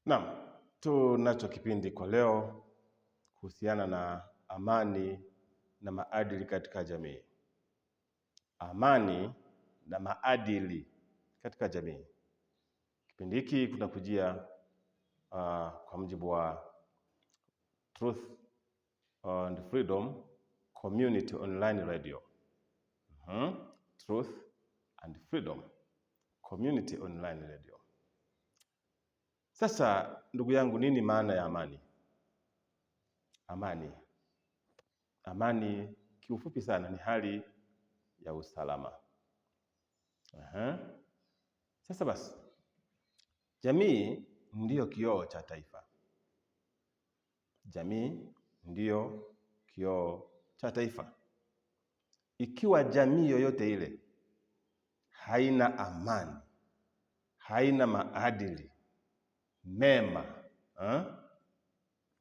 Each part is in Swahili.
Naam, tunacho kipindi kwa leo kuhusiana na amani na maadili katika jamii. Amani na maadili katika jamii. Kipindi hiki kunakujia kwa mujibu wa Truth and Freedom Community Online Radio. Truth and Freedom Community Online Radio. Sasa ndugu yangu, nini maana ya amani? Amani kiufupi sana ni hali ya usalama. Sasa basi, jamii ndiyo kioo cha taifa. Jamii ndiyo kioo cha taifa. Ikiwa jamii yoyote ile haina amani, haina maadili mema,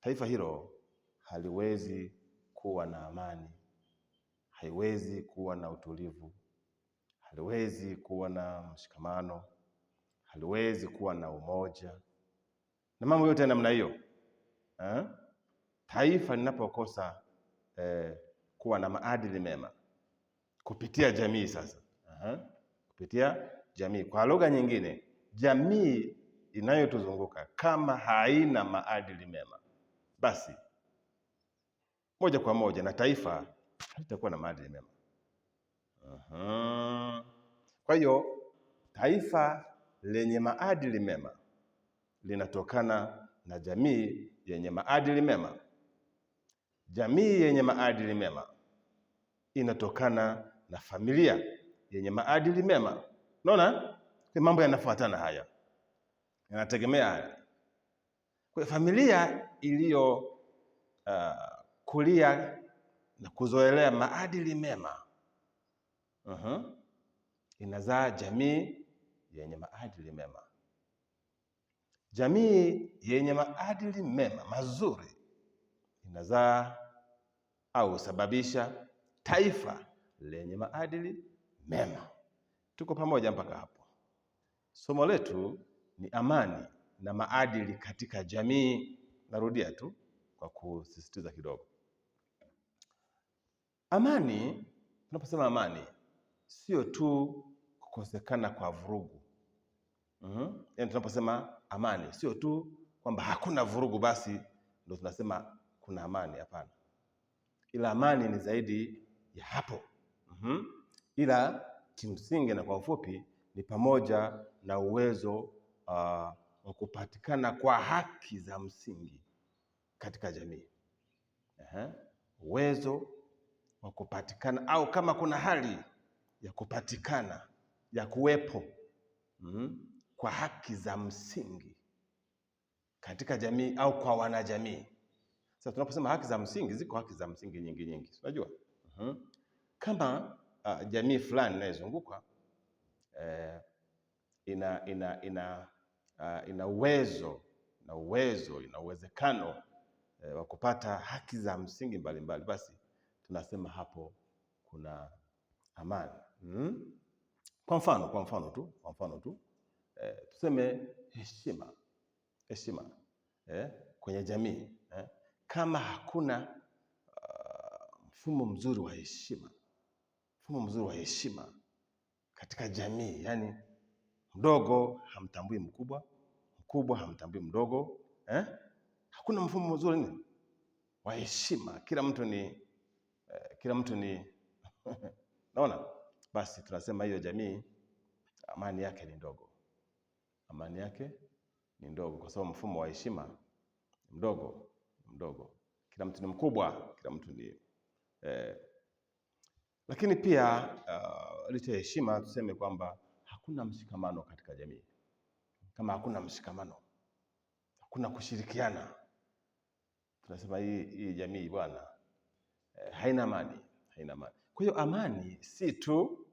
taifa hilo haliwezi kuwa na amani, haiwezi kuwa na utulivu, haliwezi kuwa na mshikamano, haliwezi kuwa na umoja na mambo yote namna hiyo. Taifa linapokosa kuwa na maadili mema kupitia jamii sasa, kupitia jamii, kwa lugha nyingine, jamii inayotuzunguka kama haina maadili mema, basi moja kwa moja na taifa halitakuwa na maadili mema. Kwa hiyo taifa lenye maadili mema linatokana na jamii yenye maadili mema. Jamii yenye maadili mema inatokana na familia yenye maadili mema. Unaona? Mambo yanafuatana haya, yanategemea haya. Kwa familia iliyo kulia na kuzoelea maadili mema inazaa jamii yenye maadili mema. Jamii yenye maadili mema mazuri inazaa au sababisha taifa lenye maadili mema. Tuko pamoja mpaka hapo? Somo letu ni amani na maadili katika jamii. Narudia tu kwa kusisitiza kidogo. Amani, tunaposema amani, sio tu kukosekana kwa vurugu. Yaani tunaposema amani, sio tu kwamba hakuna vurugu basi ndio tunasema kuna amani, hapana. Ila amani ni zaidi ya hapo. Ila kimsingi na kwa ufupi ni pamoja na uwezo wa kupatikana kwa haki za msingi katika jamii. Uwezo wa kupatikana au kama kuna hali ya kupatikana ya kuwepo kwa haki za msingi katika jamii au kwa wanajamii. Sasa tunaposema haki za msingi, ziko haki za msingi nyingi, unajua? Kama jamii fulani inayozunguka ina uwezekano wa kupata haki za msingi mbalimbali, basi tunasema hapo kuna amani. Kwa mfano tu tuseme heshima kwenye jamii. Kama hakuna mfumo mzuri wa heshima katika jamii, yani mdogo hamtambui mkubwa, mkubwa hamtambui mdogo, hakuna mfumo mzuri wa heshima, kila mtu ni naona, basi tunasema hiyo jamii amani yake ni ndogo. Amani yake ni ndogo kwa sababu mfumo wa heshima mdogo. Kila mtu ni mkubwa, kila mtu ni lakini pia licha ya heshima tuseme kwamba hakuna mshikamano katika jamii. Kama hakuna mshikamano, hakuna kushirikiana, tunasema hii jamii bwana haina amani. Kwa hiyo amani si tu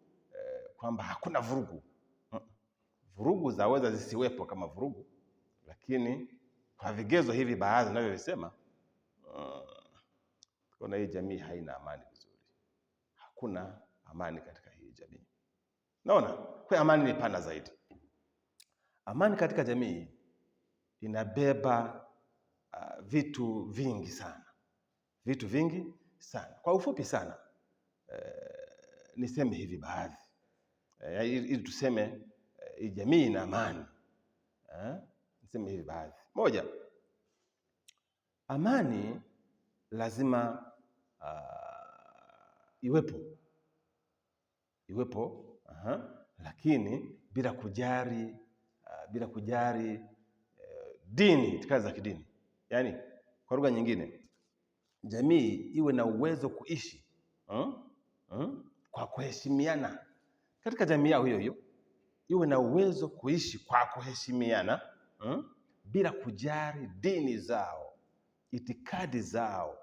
kwamba hakuna vurugu. Vurugu zaweza zisiwepo kama vurugu, lakini kwa vigezo hivi baadhi ninavyovisema, kuna hii jamii haina amani vizuri. Hakuna amani katika hii jamii. Naona? Kwa amani ni pana zaidi. Amani katika jamii inabeba vitu vingi sana, vitu vingi sana. Kwa ufupi sana niseme hivi baadhi ili tuseme jamii ina amani. Niseme hivi baadhi. Moja, amani lazima iwepo, lakini bila kujali dini, itikadi za kidini. Yaani kwa lugha nyingine, jamii iwe na uwezo kuishi kwa kuheshimiana. Katika jamii yao hiyo iwe na uwezo kuishi kwa kuheshimiana bila kujali dini zao, itikadi zao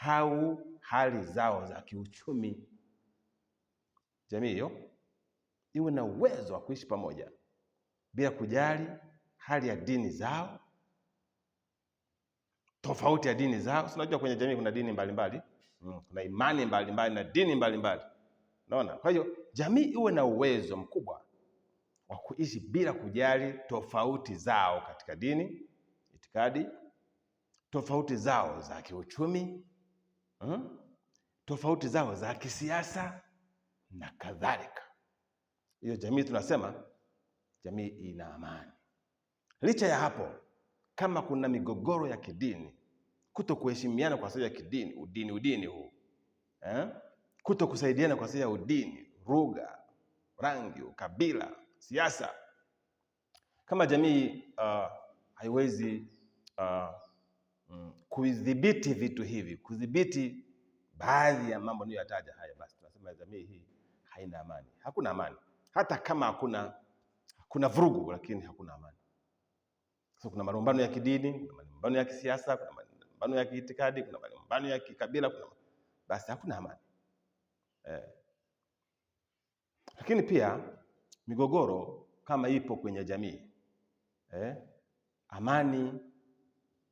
au hali zao za kiuchumi. Jamii hiyo iwe na uwezo wa kuishi pamoja bila kujali hali ya dini zao, tofauti ya dini zao. Unajua kwenye jamii kuna dini mbalimbali, kuna imani mbalimbali na dini mbalimbali. Unaona? Kwa hiyo jamii iwe na uwezo mkubwa wa kuishi bila kujali tofauti zao katika dini, itikadi, tofauti zao za kiuchumi, tofauti zao za kisiasa na kadhalika. Hiyo jamii tunasema jamii ina amani. Licha ya hapo, kama kuna migogoro ya kidini, kuto kuheshimiana kwa sababu ya kidini, udini huu, kuto kusaidiana kwa sababu ya udini, lugha, rangi, ukabila, siasa, kama jamii haiwezi kudhibiti vitu hivi, kudhibiti baadhi ya mambo niliyotaja haya, basi tunasema jamii hii haina amani. Hakuna amani. Hata kama hakuna vurugu, lakini hakuna amani. So kuna malumbano ya kidini, kuna malumbano ya kisiasa, kuna malumbano ya kiitikadi, kuna malumbano ya kikabila, basi hakuna amani. Lakini pia migogoro kama ipo kwenye jamii, amani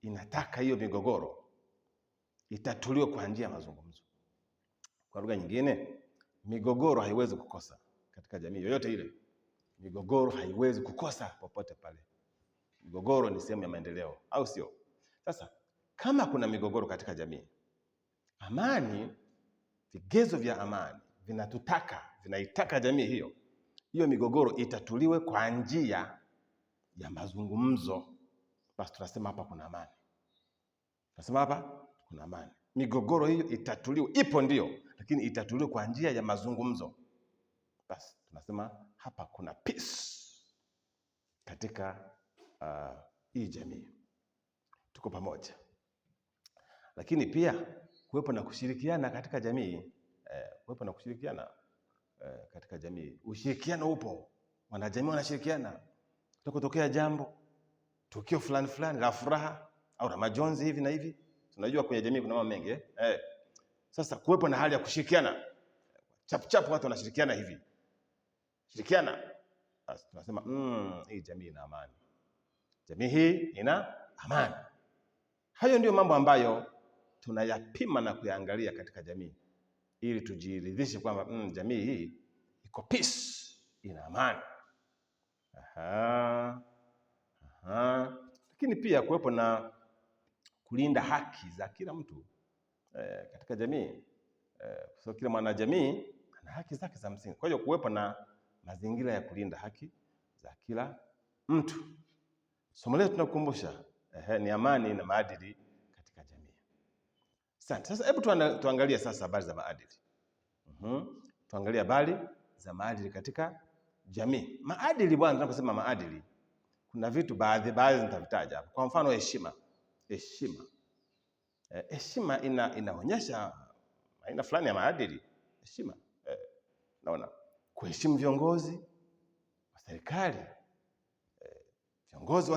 inataka hiyo migogoro itatuliwe kwa njia ya mazungumzo. Kwa lugha nyingine, migogoro haiwezi kukosa katika jamii yoyote ile. Migogoro haiwezi kukosa popote pale. Migogoro ni sehemu ya maendeleo, au sio? Sasa kama kuna migogoro katika jamii, amani, vigezo vya amani vinaitaka jamii hiyo migogoro itatuliwe kwa njia ya mazungumzo. Basi tunasema hapa kuna amani. Tunasema hapa kuna amani. Migogoro hiyo itatuliwe, ipo ndio, lakini itatuliwe kwa njia ya mazungumzo. Basi tunasema hapa kuna peace katika hii jamii. Tuko pamoja. Lakini pia kuwepo na kushirikiana katika jamii, katika jamii. Ushirikiano upo. Wanajamii wanashirikiana. Kutokea jambo, tukio fulani la furaha au la majonzi hivi na hivi. Tunajua kwenye jamii kuna mambo mengi. Sasa kuwepo na hali ya kushirikiana. Chapu watu wanashirikiana hivi. Shirikiana. Basi tunasema hii jamii ina amani. Jamii hii ina amani. Hayo ndio mambo ambayo tunayapima na kuyaangalia katika jamii ili tujiridhishe kwamba jamii hii iko peace, ina amani. Lakini pia kuwepo na kulinda haki za kila mtu katika jamii. So kila mwanajamii ana haki zake za msingi. Kwa hiyo kuwepo na mazingira ya kulinda haki za kila mtu. Somo letu tunakukumbusha ni amani na maadili katika jamii. Asante. Sasa hebu tuangalie sasa habari za maadili. Tuangalie habari za maadili katika jamii. Maadili bwana, tunaposema maadili, kuna vitu baadhi nitavitaja. Kwa mfano heshima. Heshima inaonyesha aina fulani ya maadili. Heshima. Naona kuheshimu viongozi wa serikali, viongozi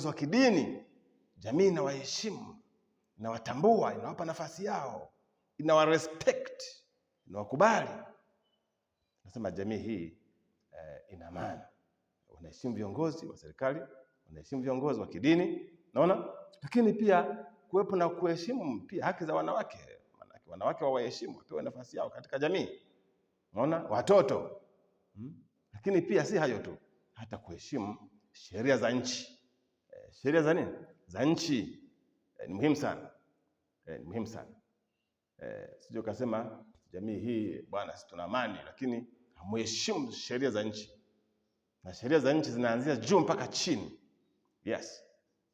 wa kidini, jamii inawaheshimu, inawatambua, inawapa nafasi yao, inawarespect, inawakubali. Nasema jamii hii ina amani. Unaheshimu viongozi wa serikali, unaheshimu viongozi wa kidini, naona? Lakini pia kuwepo na kuheshimu pia haki za wanawake. Wanawake waheshimu, wapewe nafasi yao katika jamii. Unaona? Watoto. Lakini pia si hayo tu, hata kuheshimu sheria za nchi. Sheria za nini? Za nchi. Ni muhimu sana. Ni muhimu sana. Sio kasema jamii hii bwana sisi tuna amani lakini hamuheshimu sheria za nchi. Na sheria za nchi zinaanzia juu mpaka chini. Yes.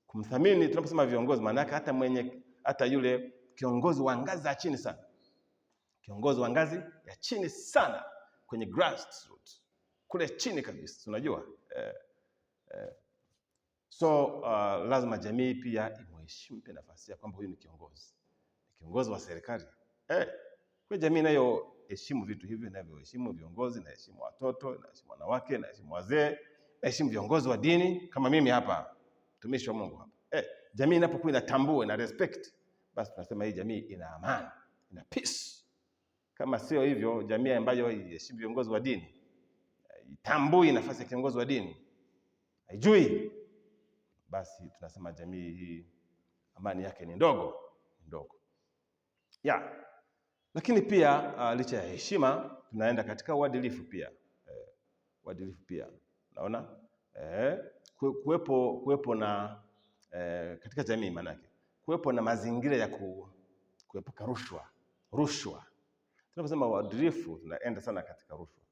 Kumthamini tunaposema viongozi maana yake hata yule kiongozi wa ngazi ya chini sana. Kiongozi wa ngazi ya chini sana kwenye grassroots. Kule chini kabisa, unajua? Lazima jamii pia imheshimu pia nafasi ya kwamba huyu ni kiongozi. Kiongozi wa serikali. Kwa jamii nayo heshimu vitu hivyo, inavyoheshimu viongozi, na heshimu watoto, na heshimu wanawake, na heshimu wazee, na heshimu viongozi wa dini kama mimi hapa, mtumishi wa Mungu hapa. Jamii inapokuwa inatambua na respect, basi tunasema hii jamii ina amani, ina peace. Kama sio hivyo, jamii ambayo haiheshimu viongozi wa dini, itambui nafasi ya kiongozi wa dini, haijui, basi tunasema jamii hii amani yake ni ndogo. Lakini pia licha ya heshima tunaenda katika uadilifu pia. Uadilifu pia. Unaona? Kuwepo na katika jamii manake kuwepo na mazingira ya kuepuka rushwa. Tunaposema uadilifu tunaenda sana katika rushwa.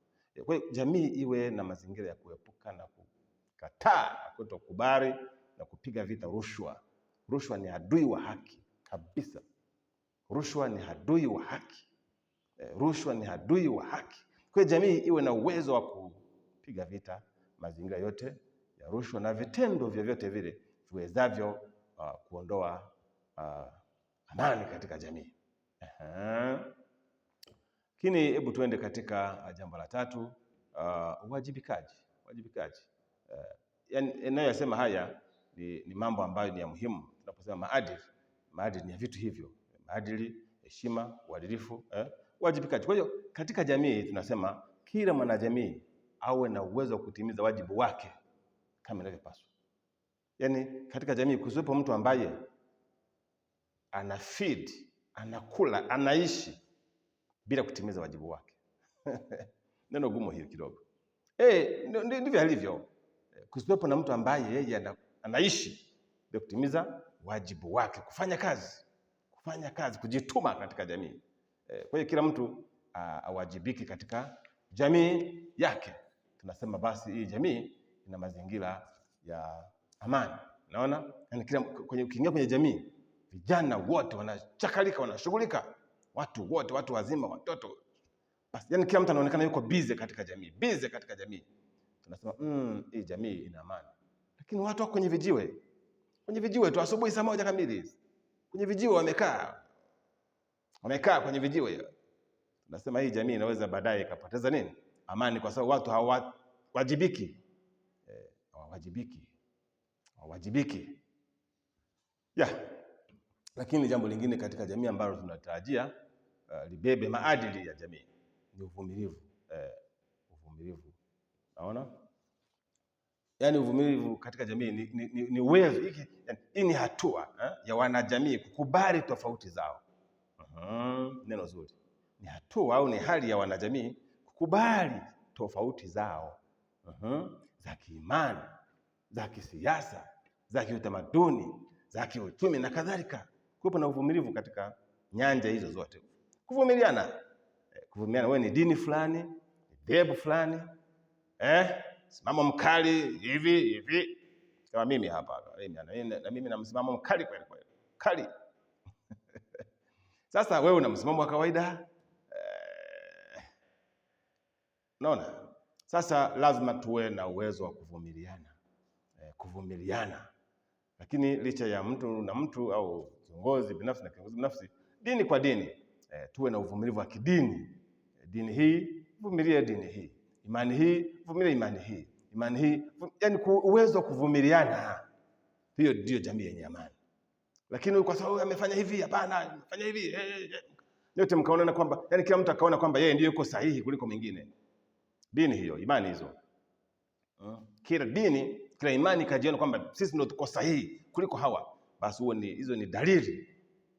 Kwa hiyo jamii iwe na mazingira ya kuepuka na kukataa na kutokubali na kupiga vita rushwa. Rushwa ni adui wa haki kabisa. Rushwa ni adui wa haki. Rushwa ni adui wa haki. Kwa hiyo jamii iwe na uwezo wa kupiga vita mazingira yote ya rushwa na vitendo vyovyote vile viwezavyo kuondoa amani katika jamii. Lakini hebu tuende katika jambo la tatu, uwajibikaji. Ninayosema haya ni mambo ambayo ni ya muhimu. Tunaposema maadili ni ya vitu hivyo. Maadili, heshima, uadilifu, uwajibikaji. Kwa hiyo katika jamii tunasema kila mwanajamii awe na uwezo wa kutimiza wajibu wake kama inavyopaswa. Yaani katika jamii kusiwepo mtu ambaye ana feed, anakula, anaishi bila kutimiza wajibu wake. Neno gumu hili kidogo. Ndivyo alivyo. Kusiwepo na mtu ambaye yeye anaishi bila kutimiza wajibu wake, kufanya kazi, kujituma katika jamii. Kwa hiyo kila mtu awajibiki katika jamii yake. Tunasema basi hii jamii ina mazingira ya amani. Unaona? Yaani ukiingia kwenye jamii, vijana wote wanachakalika, wanashughulika. Watu wote, watu wazima, watoto. Basi yani kila mtu anaonekana yuko busy katika jamii. Tunasema hii jamii ina amani. Lakini watu wako kwenye vijiwe tu asubuhi saa 1 kamili. Kwenye vijiwe wamekaa kwenye vijiwe. Tunasema hii jamii inaweza baadaye ikapoteza nini? Amani, kwa sababu watu hawajibiki. Hawajibiki. Lakini jambo lingine katika jamii ambalo tunatarajia libebe maadili ya jamii ni uvumilivu. Uvumilivu. Naona? Yaani uvumilivu katika jamii ni uwezo. Hii ni hatua ya wanajamii kukubali tofauti zao. Neno zuri. Ni hatua au ni hali ya wanajamii kukubali tofauti zao. Za kiimani, za kisiasa, za kiutamaduni, za kiuchumi na kadhalika. Kuwepo na uvumilivu katika nyanja hizo zote. Kuvumiliana. Wewe ni dini fulani, dhehebu fulani, msimamo mkali hivi kama mimi hapa. Na mimi na msimamo mkali kweli. Kali. Sasa wewe una msimamo wa kawaida. Naona? Sasa lazima tuwe na uwezo wa kuvumiliana. Lakini licha ya mtu na mtu au kiongozi binafsi na kiongozi binafsi, dini kwa dini, tuwe na uvumilivu wa kidini. Dini hii, vumilie dini hii. Imani hii, vumilie imani hii. Imani hii, yani uwezo wa kuvumiliana. Hiyo ndio jamii yenye amani. Lakini kwa sababu amefanya hivi, hapana, amefanya hivi, nyote mkaona kwamba, yani kila mtu akaona kwamba yeye ndiye yuko sahihi kuliko mwingine. Dini hiyo, imani hizo. Kila dini, kila imani kajiona kwamba sisi ndio tuko sahihi kuliko hawa. Basi hizo ni dalili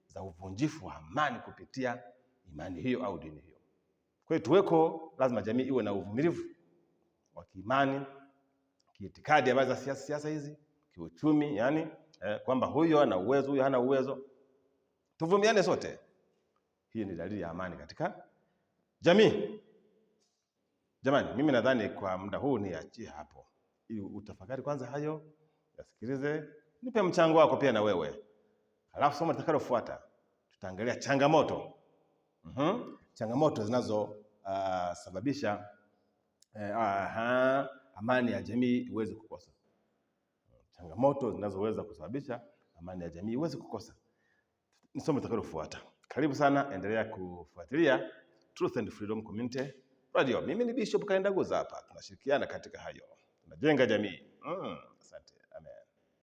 za uvunjifu wa amani kupitia imani hiyo au dini hiyo. Kwa hiyo lazima jamii iwe na uvumilivu wa kiimani, kiitikadi, habari za siasa hizi, kiuchumi, yani kwamba huyo ana uwezo, huyo hana uwezo. Tuvumiliane sote. Hii ni dalili ya amani katika jamii. Jamani, mimi nadhani kwa muda huu niachie hapo, ili utafakari kwanza hayo, yasikilize, nipe mchango wako pia na wewe. Halafu somo litakalofuata tutaangalia changamoto. Changamoto zinazosababisha amani ya jamii iweze kukosa. Changamoto zinazoweza kusababisha amani ya jamii iweze kukosa. Ni somo litakalofuata. Karibu sana, endelea kufuatilia Truth and Freedom Community Radio. Mimi ni Bishop Kaindaguza hapa. Tunashirikiana katika hayo. Tunajenga jamii. Asante.